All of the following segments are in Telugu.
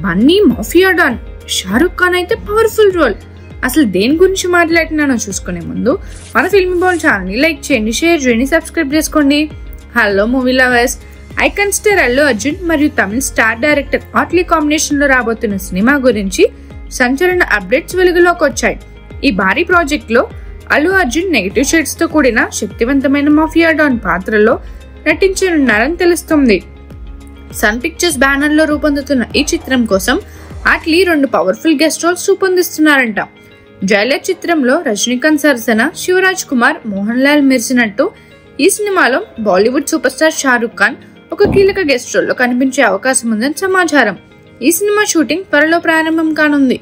బన్నీ మాఫియా డాన్, షారుఖ్ ఖాన్ అయితే పవర్ఫుల్ రోల్. అసలు దేని గురించి మాట్లాడుతున్నానో చూసుకునే ముందు మన ఫిల్మీ బౌల్ ఛానల్ని లైక్ చేయండి, షేర్ చేయండి, సబ్స్క్రైబ్ చేసుకోండి. Hello movie lovers, icon star Allu Arjun మరియు తమిళ స్టార్ డైరెక్టర్ ఆట్లీ కాంబినేషన్ లో రాబోతున్న సినిమా గురించి సంచలన అప్డేట్స్ వెలుగులోకి వచ్చాయి. ఈ భారీ ప్రాజెక్ట్ లో అల్లు అర్జున్ నెగటివ్ షేడ్స్ తో కూడిన శక్తివంతమైన మాఫియా డాన్ పాత్రలో నటించనున్నారని తెలుస్తుంది. సన్ పిక్చర్స్ బ్యానర్ లో రూపొందుతున్న ఈ చిత్రం కోసం ఆట్లీ 2 పవర్ఫుల్ గెస్ట్ రోల్స్ రూపొందిస్తున్నారంట. జైలర్ చిత్రంలో రజనీకాంత్ సరసన శివరాజ్ కుమార్, మోహన్ లాల్ మెరిసినట్టు ఈ సినిమాలో బాలీవుడ్ సూపర్ స్టార్ షారుఖ్ ఖాన్ ఒక కీలక గెస్ట్ రోల్ లో కనిపించే అవకాశం ఉందని సమాచారం. ఈ సినిమా షూటింగ్ త్వరలో ప్రారంభం కానుంది.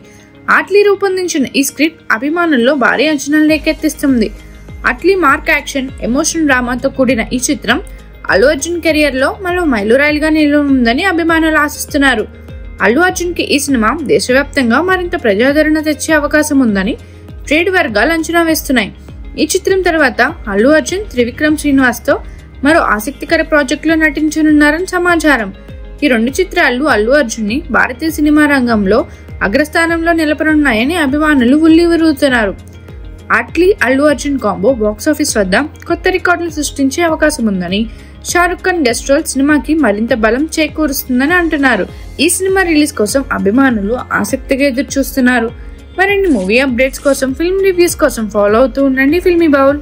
ఆట్లీ రూపొందించిన ఈ స్క్రిప్ట్ అభిమానుల్లో భారీ అంచనాలు రేకెత్తిస్తుంది. ఆట్లీ మార్క్ యాక్షన్, ఎమోషన్ డ్రామాతో కూడిన ఈ చిత్రం అల్లు అర్జున్ కెరియర్ లో మరో మైలురాయిలుగా నిలవనుందని అభిమానులు ఆశిస్తున్నారు. అల్లు అర్జున్ కి ఈ సినిమా దేశవ్యాప్తంగా మరింత ప్రజాదరణ తెచ్చే అవకాశం ఉందని ట్రేడ్ వర్గాలు అంచనా వేస్తున్నాయి. ఈ చిత్రం తర్వాత అల్లు అర్జున్ త్రివిక్రమ్ శ్రీనివాస్ తో మరో ఆసక్తికర ప్రాజెక్ట్ లో నటించనున్నారని సమాచారం. ఈ 2 చిత్రాలు అల్లు అర్జున్ ని భారతీయ సినిమా రంగంలో అగ్రస్థానంలో నిలపనున్నాయని అభిమానులు ఉల్లివిరుగుతున్నారు. Attlee Allu Arjun combo box office వద్ద కొత్త రికార్డులు సృష్టించే అవకాశం ఉందని, షారుఖ్ ఖాన్ గెస్ట్ రోల్ సినిమాకి మరింత బలం చేకూరుస్తుందని అంటున్నారు. ఈ సినిమా రిలీజ్ కోసం అభిమానులు ఆసక్తిగా ఎదురు చూస్తున్నారు. మరిన్ని మూవీ అప్డేట్స్ కోసం, ఫిల్మ్ రివ్యూస్ కోసం ఫాలో అవుతూ ఉండండి ఫిల్మీ బౌల్.